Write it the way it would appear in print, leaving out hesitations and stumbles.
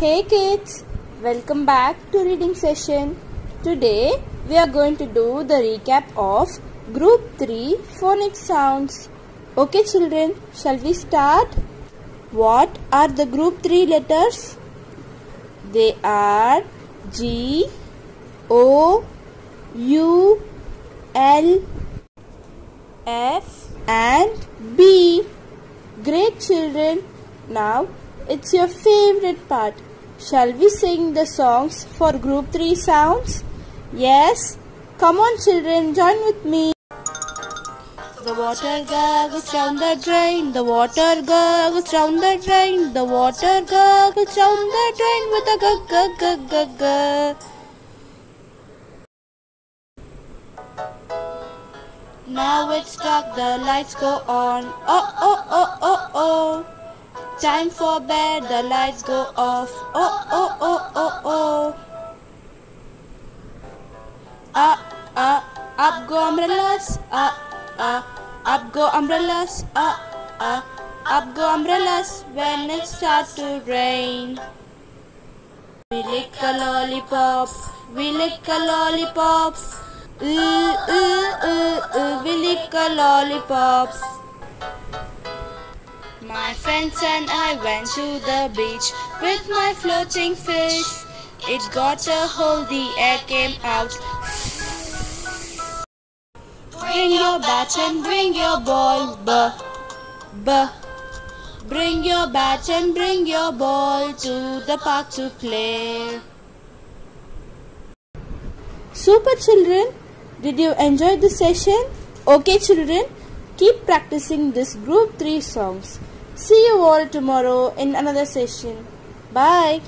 Hey kids, welcome back to reading session. Today we are going to do the recap of Group 3 phonic sounds. Okay children, shall we start? What are the Group 3 letters? They are G, O, U, L, F and B. Great children. Now it's your favorite part. Shall we sing the songs for Group 3 sounds? Yes? Come on children, join with me. The water gurgles down the drain, the water gurgles down the drain, the water gurgles down the drain with a gurg gurg gurg gurg gurg. Now it's dark, the lights go on. Oh, oh, oh, oh, oh. Time for bed, the lights go off. Oh, oh, oh, oh, oh. Up go umbrellas. Up go umbrellas. Up go umbrellas when it starts to rain. We lick a lollipop. We lick a lollipop. We lick a lollipop. My friends and I went to the beach with my floating fish. It got a hold, the air came out. Bring your bat and bring your ball. Bring your bat and bring your ball to the park to play. Super children, did you enjoy the session? Okay children, keep practicing this Group 3 songs. See you all tomorrow in another session. Bye.